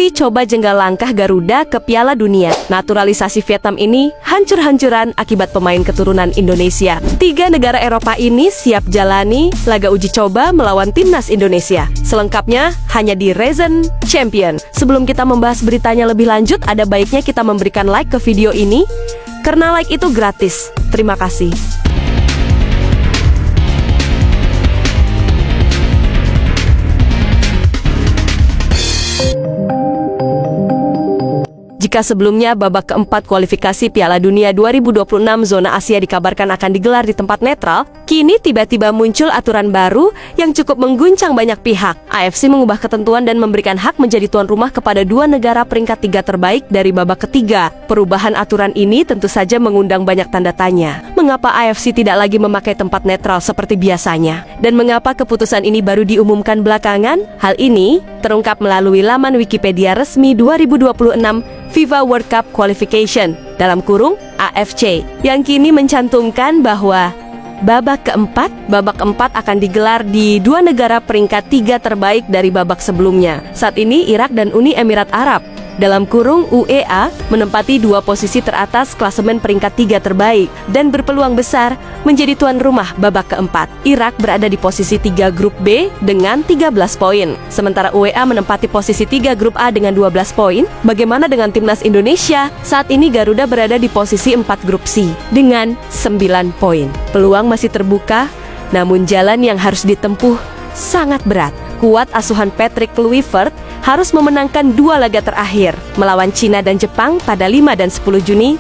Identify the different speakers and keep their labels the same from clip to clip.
Speaker 1: uji coba jenggal langkah Garuda ke Piala Dunia. Naturalisasi Vietnam ini hancur-hancuran akibat pemain keturunan Indonesia. 3 negara Eropa ini siap jalani laga uji coba melawan timnas Indonesia. Selengkapnya hanya di Reason Champion. Sebelum kita membahas beritanya lebih lanjut, ada baiknya kita memberikan like ke video ini, karena like itu gratis. Terima kasih. Jika sebelumnya babak keempat kualifikasi Piala Dunia 2026 zona Asia dikabarkan akan digelar di tempat netral, kini tiba-tiba muncul aturan baru yang cukup mengguncang banyak pihak. AFC mengubah ketentuan dan memberikan hak menjadi tuan rumah kepada 2 negara peringkat 3 terbaik dari babak ketiga. Perubahan aturan ini tentu saja mengundang banyak tanda tanya. Mengapa AFC tidak lagi memakai tempat netral seperti biasanya? Dan mengapa keputusan ini baru diumumkan belakangan? Hal ini terungkap melalui laman Wikipedia resmi 2026 FIFA World Cup Qualification (AFC) yang kini mencantumkan bahwa babak keempat akan digelar di 2 negara peringkat 3 terbaik dari babak sebelumnya. Saat ini Irak dan Uni Emirat Arab (UEA) menempati 2 posisi teratas klasemen peringkat 3 terbaik dan berpeluang besar menjadi tuan rumah babak keempat. Irak berada di posisi 3 grup B dengan 13 poin, sementara UEA menempati posisi 3 grup A dengan 12 poin. Bagaimana dengan timnas Indonesia? Saat ini Garuda berada di posisi 4 grup C dengan 9 poin. Peluang masih terbuka, namun jalan yang harus ditempuh sangat berat. Kuat asuhan Patrick Kluivert harus memenangkan 2 laga terakhir melawan Cina dan Jepang pada 5 dan 10 Juni.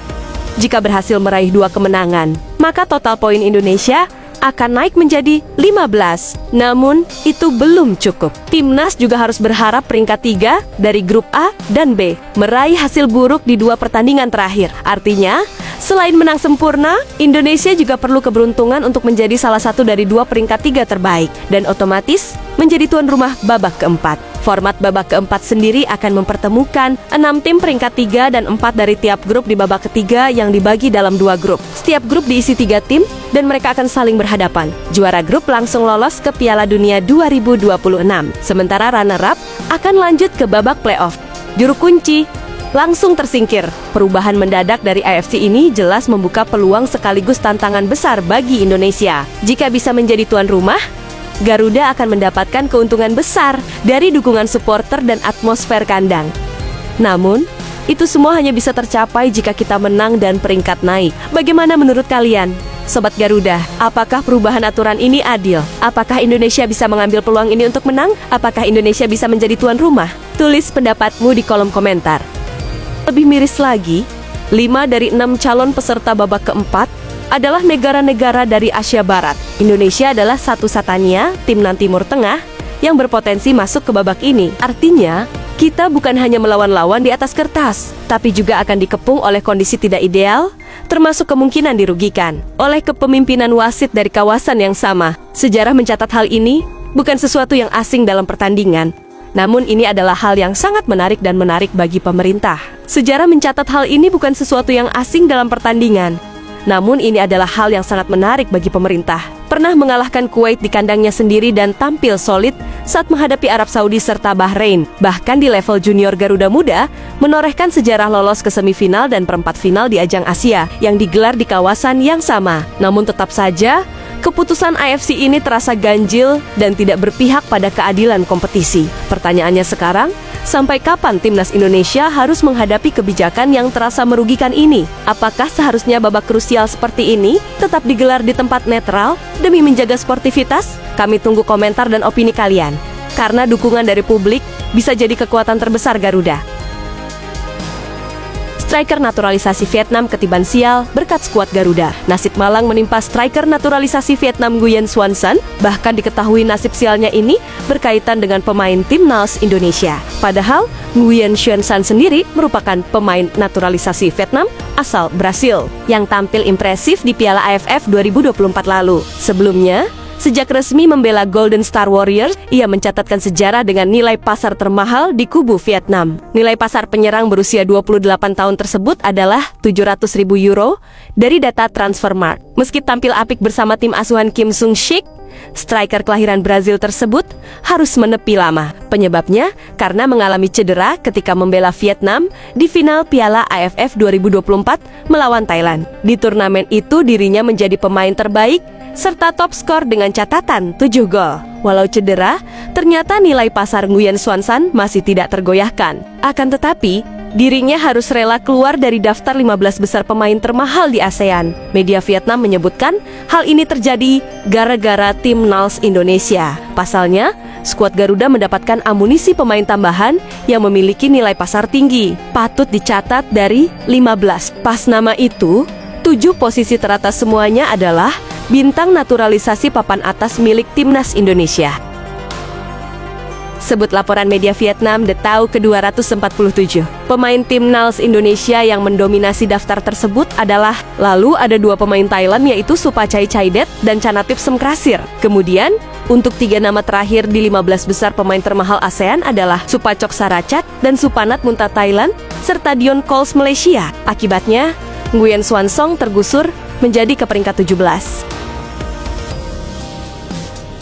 Speaker 1: Jika berhasil meraih 2 kemenangan, maka total poin Indonesia akan naik menjadi 15. Namun, itu belum cukup. Timnas juga harus berharap peringkat 3 dari grup A dan B meraih hasil buruk di 2 pertandingan terakhir. Artinya, selain menang sempurna, Indonesia juga perlu keberuntungan untuk menjadi salah satu dari 2 peringkat 3 terbaik dan otomatis menjadi tuan rumah babak keempat. Format babak keempat sendiri akan mempertemukan 6 tim peringkat 3 dan 4 dari tiap grup di babak ketiga yang dibagi dalam 2 grup. Setiap grup diisi 3 tim dan mereka akan saling berhadapan. Juara grup langsung lolos ke Piala Dunia 2026. Sementara runner-up akan lanjut ke babak playoff. Juru kunci langsung tersingkir. Perubahan mendadak dari AFC ini jelas membuka peluang sekaligus tantangan besar bagi Indonesia. Jika bisa menjadi tuan rumah, Garuda akan mendapatkan keuntungan besar dari dukungan supporter dan atmosfer kandang. Namun, itu semua hanya bisa tercapai jika kita menang dan peringkat naik. Bagaimana menurut kalian, Sobat Garuda? Apakah perubahan aturan ini adil? Apakah Indonesia bisa mengambil peluang ini untuk menang? Apakah Indonesia bisa menjadi tuan rumah? Tulis pendapatmu di kolom komentar. Lebih miris lagi, 5 dari 6 calon peserta babak keempat adalah negara-negara dari Asia Barat. Indonesia adalah satu-satunya timnas Timur Tengah yang berpotensi masuk ke babak ini. Artinya, kita bukan hanya melawan lawan di atas kertas, tapi juga akan dikepung oleh kondisi tidak ideal, termasuk kemungkinan dirugikan oleh kepemimpinan wasit dari kawasan yang sama. Sejarah mencatat hal ini bukan sesuatu yang asing dalam pertandingan. Namun ini adalah hal yang sangat menarik dan menarik bagi pemerintah. Sejarah mencatat hal ini bukan sesuatu yang asing dalam pertandingan. Namun ini adalah hal yang sangat menarik bagi pemerintah. Pernah mengalahkan Kuwait di kandangnya sendiri dan tampil solid saat menghadapi Arab Saudi serta Bahrain. Bahkan di level junior Garuda Muda, menorehkan sejarah lolos ke semifinal dan perempat final di ajang Asia yang digelar di kawasan yang sama. Namun tetap saja, keputusan AFC ini terasa ganjil dan tidak berpihak pada keadilan kompetisi. Pertanyaannya sekarang, sampai kapan timnas Indonesia harus menghadapi kebijakan yang terasa merugikan ini? Apakah seharusnya babak krusial seperti ini tetap digelar di tempat netral demi menjaga sportivitas? Kami tunggu komentar dan opini kalian, karena dukungan dari publik bisa jadi kekuatan terbesar Garuda. Striker naturalisasi Vietnam ketiban sial berkat skuad Garuda. Nasib malang menimpa striker naturalisasi Vietnam Nguyen Xuan San. Bahkan diketahui nasib sialnya ini berkaitan dengan pemain timnas Indonesia. Padahal Nguyen Xuan San sendiri merupakan pemain naturalisasi Vietnam asal Brasil yang tampil impresif di Piala AFF 2024 lalu. Sebelumnya, sejak resmi membela Golden Star Warriors, ia mencatatkan sejarah dengan nilai pasar termahal di kubu Vietnam. Nilai pasar penyerang berusia 28 tahun tersebut adalah 700.000 euro dari data Transfermarkt. Meski tampil apik bersama tim asuhan Kim Sung Sik, striker kelahiran Brazil tersebut harus menepi lama. Penyebabnya karena mengalami cedera ketika membela Vietnam di final Piala AFF 2024 melawan Thailand. Di turnamen itu dirinya menjadi pemain terbaik serta top skor dengan catatan 7 gol. Walau cedera, ternyata nilai pasar Nguyen Xuan San masih tidak tergoyahkan. Akan tetapi, dirinya harus rela keluar dari daftar 15 besar pemain termahal di ASEAN. Media Vietnam menyebutkan hal ini terjadi gara-gara Timnas Indonesia. Pasalnya, skuad Garuda mendapatkan amunisi pemain tambahan yang memiliki nilai pasar tinggi. Patut dicatat dari 15 pas nama itu, 7 posisi teratas semuanya adalah bintang naturalisasi papan atas milik Timnas Indonesia. Sebut laporan media Vietnam The Tau ke-247. Pemain Timnas Indonesia yang mendominasi daftar tersebut adalah, lalu ada 2 pemain Thailand yaitu Supachai Chaidet dan Chanatip Semkrasir. Kemudian, untuk 3 nama terakhir di 15 besar pemain termahal ASEAN adalah Supachok Sarachat dan Supanat Munta Thailand, serta Dion Coles Malaysia. Akibatnya, Nguyen Xuan Song tergusur menjadi ke peringkat 17.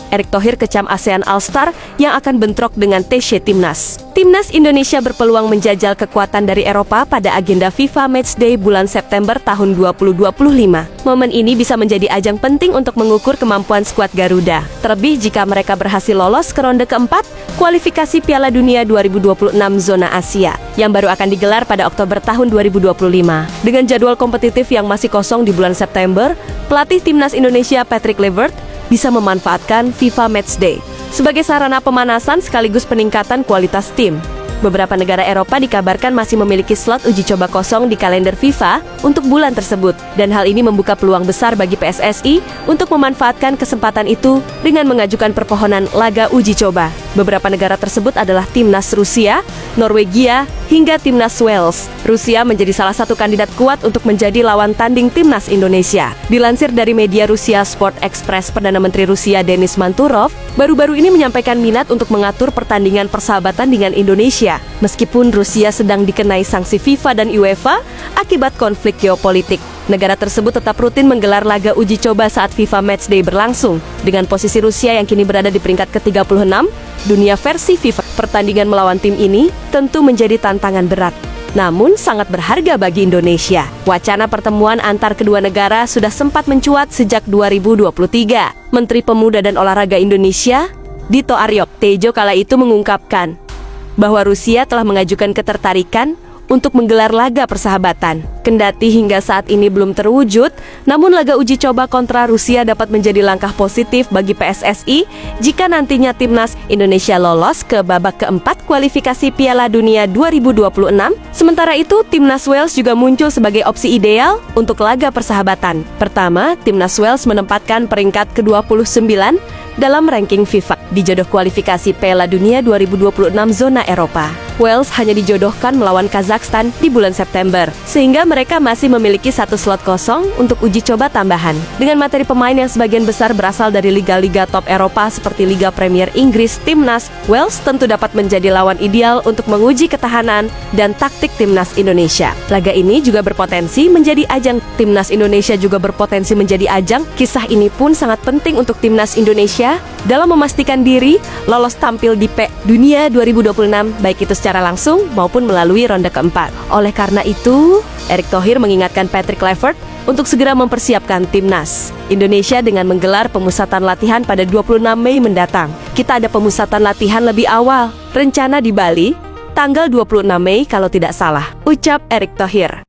Speaker 1: Erick Thohir kecam ASEAN All-Star yang akan bentrok dengan TC Timnas. Timnas Indonesia berpeluang menjajal kekuatan dari Eropa pada agenda FIFA Matchday bulan September tahun 2025. Momen ini bisa menjadi ajang penting untuk mengukur kemampuan skuad Garuda. Terlebih jika mereka berhasil lolos ke ronde keempat kualifikasi Piala Dunia 2026 zona Asia yang baru akan digelar pada Oktober tahun 2025. Dengan jadwal kompetitif yang masih kosong di bulan September, pelatih Timnas Indonesia Patrick Kluivert bisa memanfaatkan FIFA Matchday sebagai sarana pemanasan sekaligus peningkatan kualitas tim. Beberapa negara Eropa dikabarkan masih memiliki slot uji coba kosong di kalender FIFA untuk bulan tersebut, dan hal ini membuka peluang besar bagi PSSI untuk memanfaatkan kesempatan itu dengan mengajukan permohonan laga uji coba. Beberapa negara tersebut adalah Timnas Rusia, Norwegia, hingga Timnas Wales. Rusia menjadi salah satu kandidat kuat untuk menjadi lawan tanding Timnas Indonesia. Dilansir dari media Rusia Sport Express, Perdana Menteri Rusia Denis Manturov baru-baru ini menyampaikan minat untuk mengatur pertandingan persahabatan dengan Indonesia, meskipun Rusia sedang dikenai sanksi FIFA dan UEFA akibat konflik geopolitik. Negara tersebut tetap rutin menggelar laga uji coba saat FIFA Matchday berlangsung. Dengan posisi Rusia yang kini berada di peringkat ke-36 dunia versi FIFA, pertandingan melawan tim ini tentu menjadi tantangan berat, namun sangat berharga bagi Indonesia. Wacana pertemuan antar kedua negara sudah sempat mencuat sejak 2023. Menteri Pemuda dan Olahraga Indonesia, Dito Aryo Tejo, kala itu mengungkapkan bahwa Rusia telah mengajukan ketertarikan untuk menggelar laga persahabatan. Kendati hingga saat ini belum terwujud, namun laga uji coba kontra Rusia dapat menjadi langkah positif bagi PSSI jika nantinya Timnas Indonesia lolos ke babak keempat kualifikasi Piala Dunia 2026. Sementara itu, Timnas Wales juga muncul sebagai opsi ideal untuk laga persahabatan. Pertama, Timnas Wales menempatkan peringkat ke-29 dalam ranking FIFA di jodoh kualifikasi Piala Dunia 2026 zona Eropa. Wales hanya dijodohkan melawan Kazakhstan di bulan September, sehingga mereka masih memiliki 1 slot kosong untuk uji coba tambahan. Dengan materi pemain yang sebagian besar berasal dari liga-liga top Eropa seperti Liga Premier Inggris, Timnas Wales tentu dapat menjadi lawan ideal untuk menguji ketahanan dan taktik Timnas Indonesia. Laga ini juga berpotensi menjadi ajang Timnas Indonesia juga berpotensi menjadi ajang. Kisah ini pun sangat penting untuk Timnas Indonesia dalam memastikan diri lolos tampil di Piala Dunia 2026, baik itu secara langsung maupun melalui ronde keempat. Oleh karena itu, Erick Thohir mengingatkan Patrick Kluivert untuk segera mempersiapkan Timnas Indonesia dengan menggelar pemusatan latihan pada 26 Mei mendatang. Kita ada pemusatan latihan lebih awal, rencana di Bali, tanggal 26 Mei kalau tidak salah, ucap Erick Thohir.